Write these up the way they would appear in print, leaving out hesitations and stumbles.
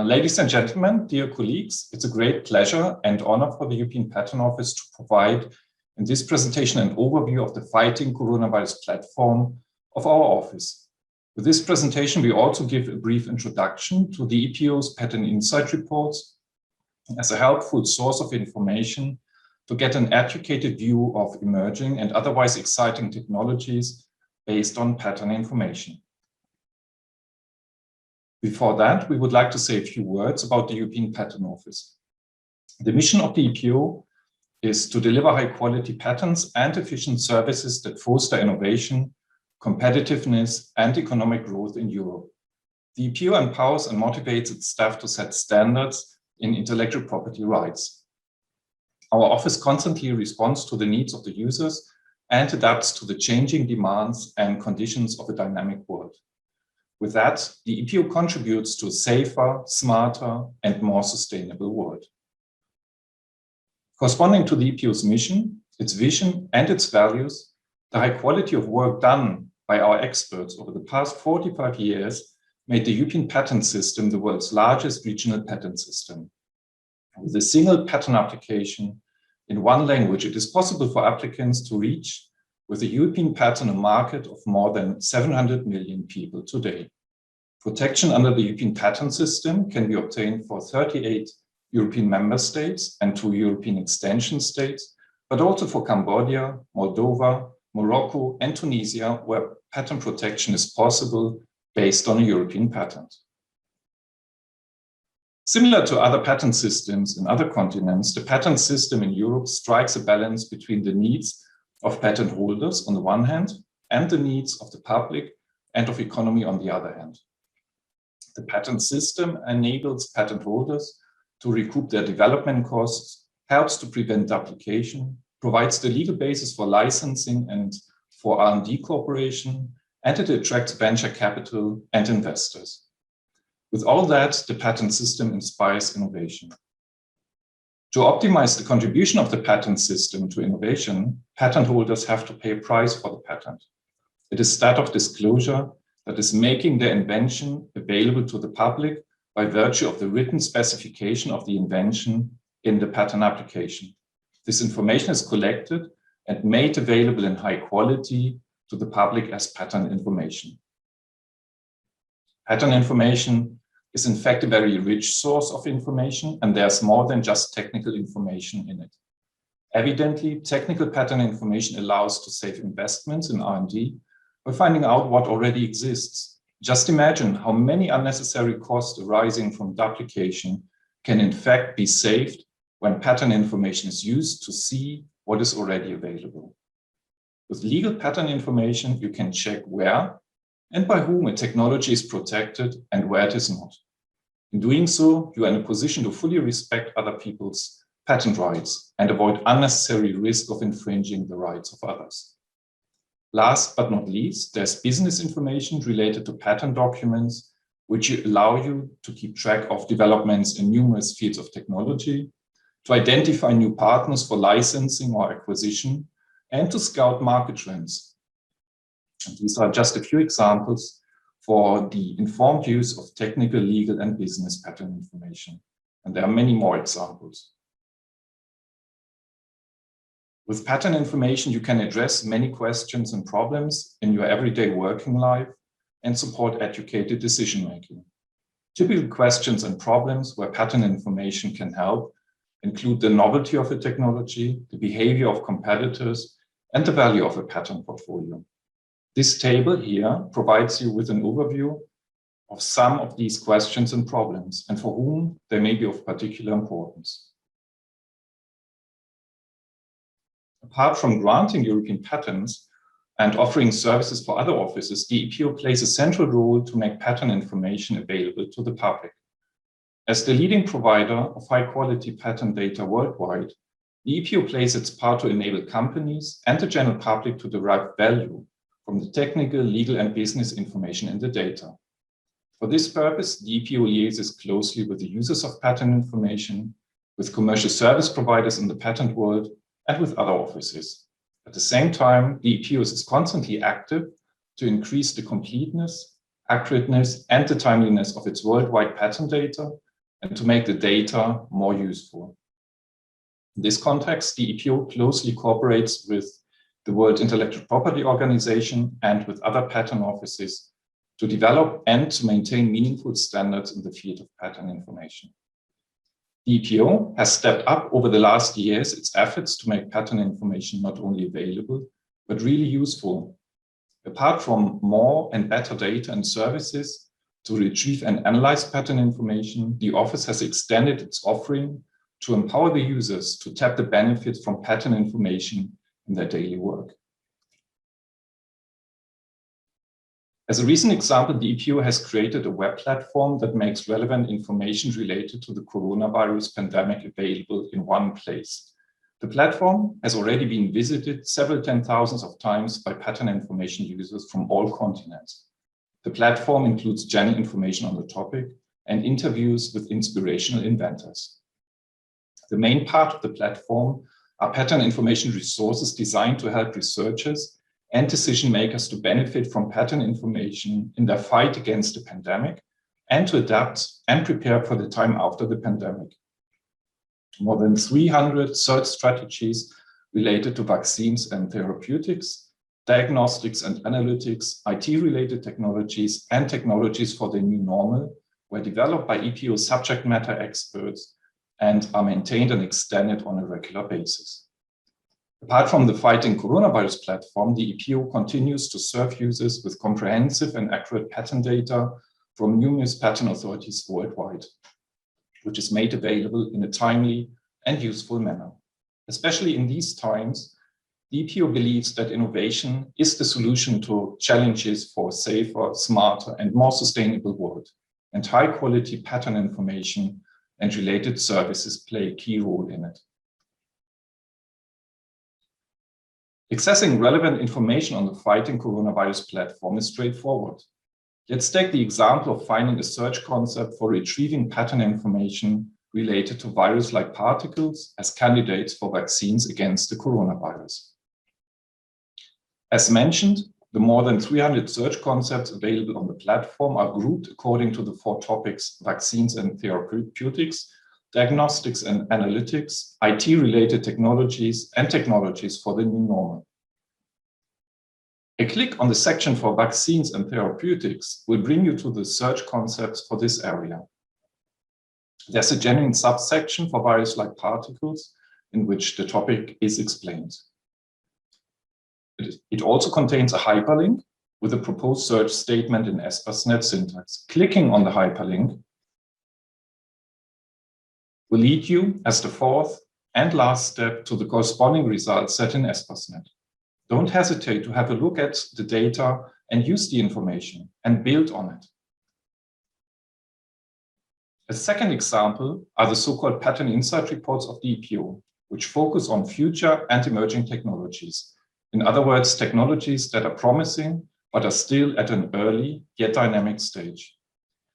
Ladies and gentlemen, dear colleagues, it's a great pleasure and honor for the European Patent Office to provide in this presentation an overview of the Fighting Coronavirus platform of our office. With this presentation, we also give a brief introduction to the EPO's Patent Insight reports as a helpful source of information to get an educated view of emerging and otherwise exciting technologies based on patent information. Before that, we would like to say a few words about the European Patent Office. The mission of the EPO is to deliver high-quality patents and efficient services that foster innovation, competitiveness, and economic growth in Europe. The EPO empowers and motivates its staff to set standards in intellectual property rights. Our office constantly responds to the needs of the users and adapts to the changing demands and conditions of a dynamic world. With that, the EPO contributes to a safer, smarter, and more sustainable world. Corresponding to the EPO's mission, its vision, and its values, the high quality of work done by our experts over the past 45 years made the European patent system the world's largest regional patent system. With a single patent application in one language, it is possible for applicants to reach with a European patent a market of more than 700 million people today. Protection under the European patent system can be obtained for 38 European member states and 2 European extension states, but also for Cambodia, Moldova, Morocco, and Tunisia, where patent protection is possible based on a European patent. Similar to other patent systems in other continents, the patent system in Europe strikes a balance between the needs of patent holders on the one hand and the needs of the public and of economy on the other hand. The patent system enables patent holders to recoup their development costs, helps to prevent duplication, provides the legal basis for licensing and for R&D cooperation, and it attracts venture capital and investors. With all that, the patent system inspires innovation. To optimize the contribution of the patent system to innovation, patent holders have to pay a price for the patent. It is that of disclosure that is making their invention available to the public by virtue of the written specification of the invention in the patent application. This information is collected and made available in high quality to the public as patent information. Patent information is in fact a very rich source of information, and there's more than just technical information in it. Evidently, technical patent information allows to save investments in R&D by finding out what already exists. Just imagine how many unnecessary costs arising from duplication can in fact be saved when patent information is used to see what is already available. With legal patent information, you can check where and by whom a technology is protected and where it is not. In doing so, you are in a position to fully respect other people's patent rights and avoid unnecessary risk of infringing the rights of others. Last but not least, there's business information related to patent documents, which allow you to keep track of developments in numerous fields of technology, to identify new partners for licensing or acquisition, and to scout market trends. And these are just a few examples for the informed use of technical, legal, and business patent information. And there are many more examples. With patent information, you can address many questions and problems in your everyday working life and support educated decision-making. Typical questions and problems where patent information can help include the novelty of a technology, the behavior of competitors, and the value of a patent portfolio. This table here provides you with an overview of some of these questions and problems, and for whom they may be of particular importance. Apart from granting European patents and offering services for other offices, the EPO plays a central role to make patent information available to the public. As the leading provider of high-quality patent data worldwide, The EPO plays its part to enable companies and the general public to derive value from the technical, legal, and business information in the data. For this purpose, the EPO liaises closely with the users of patent information, with commercial service providers in the patent world, and with other offices. At the same time, the EPO is constantly active to increase the completeness, accurateness, and the timeliness of its worldwide patent data, and to make the data more useful. In this context, the EPO closely cooperates with the World Intellectual Property Organization and with other patent offices to develop and to maintain meaningful standards in the field of patent information. The EPO has stepped up over the last years its efforts to make patent information not only available, but really useful. Apart from more and better data and services to retrieve and analyze patent information, the office has extended its offering to empower the users to tap the benefits from patent information in their daily work. As a recent example, the EPO has created a web platform that makes relevant information related to the coronavirus pandemic available in one place. The platform has already been visited several 10,000s of times by patent information users from all continents. The platform includes general information on the topic and interviews with inspirational inventors. The main part of the platform are patent information resources designed to help researchers and decision makers to benefit from patent information in their fight against the pandemic and to adapt and prepare for the time after the pandemic. More than 300 search strategies related to vaccines and therapeutics, diagnostics and analytics, IT-related technologies, and technologies for the new normal were developed by EPO subject matter experts and are maintained and extended on a regular basis. Apart from the Fighting Coronavirus platform, the EPO continues to serve users with comprehensive and accurate patent data from numerous patent authorities worldwide, which is made available in a timely and useful manner. Especially in these times, the EPO believes that innovation is the solution to challenges for a safer, smarter, and more sustainable world, and high-quality patent information and related services play a key role in it. Accessing relevant information on the Fighting Coronavirus platform is straightforward. Let's take the example of finding a search concept for retrieving patent information related to virus-like particles as candidates for vaccines against the coronavirus. As mentioned, the more than 300 search concepts available on the platform are grouped according to the 4 topics: vaccines and therapeutics, diagnostics and analytics, IT-related technologies, and technologies for the new normal. A click on the section for vaccines and therapeutics will bring you to the search concepts for this area. There's a genuine subsection for virus-like particles in which the topic is explained. It also contains a hyperlink with a proposed search statement in ESPASnet syntax. Clicking on the hyperlink will lead you as the 4th and last step to the corresponding results set in ESPASnet. Don't hesitate to have a look at the data and use the information and build on it. A second example are the so-called patent insight reports of the EPO, which focus on future and emerging technologies. In other words, technologies that are promising but are still at an early yet dynamic stage.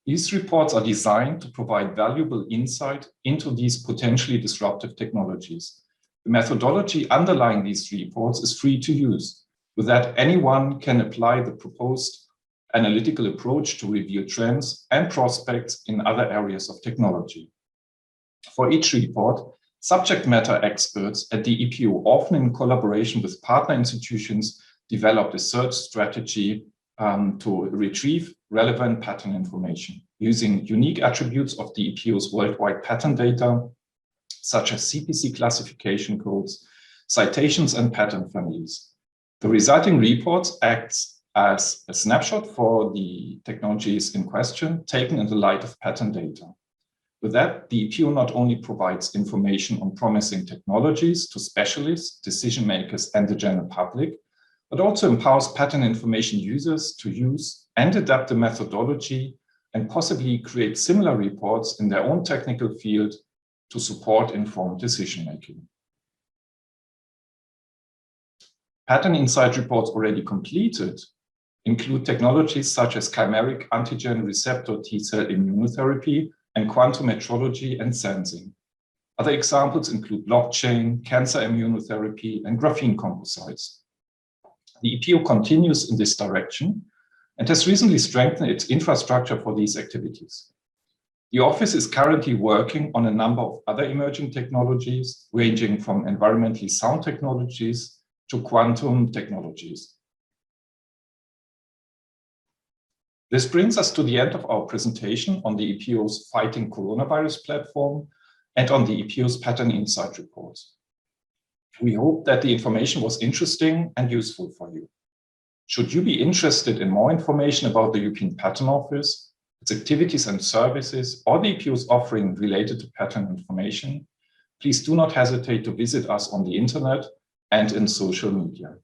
These reports are designed to provide valuable insight into these potentially disruptive technologies. The methodology underlying these reports is free to use. With that, anyone can apply the proposed analytical approach to reveal trends and prospects in other areas of technology. For each report, subject matter experts at the EPO, often in collaboration with partner institutions, developed a search strategy to retrieve relevant patent information using unique attributes of the EPO's worldwide patent data, such as CPC classification codes, citations, and patent families. The resulting reports acts as a snapshot for the technologies in question, taken in the light of patent data. With that, the EPO not only provides information on promising technologies to specialists, decision makers, and the general public, but also empowers patent information users to use and adapt the methodology and possibly create similar reports in their own technical field to support informed decision-making. Pattern insight reports already completed include technologies such as chimeric antigen receptor T-cell immunotherapy and quantum metrology and sensing. Other examples include blockchain, cancer immunotherapy, and graphene composites. The EPO continues in this direction and has recently strengthened its infrastructure for these activities. The office is currently working on a number of other emerging technologies, ranging from environmentally sound technologies to quantum technologies. This brings us to the end of our presentation on the EPO's Fighting Coronavirus platform and on the EPO's Pattern Insight report. We hope that the information was interesting and useful for you. Should you be interested in more information about the European Patent Office, its activities and services, or the EPO's offering related to patent information, please do not hesitate to visit us on the internet and in social media.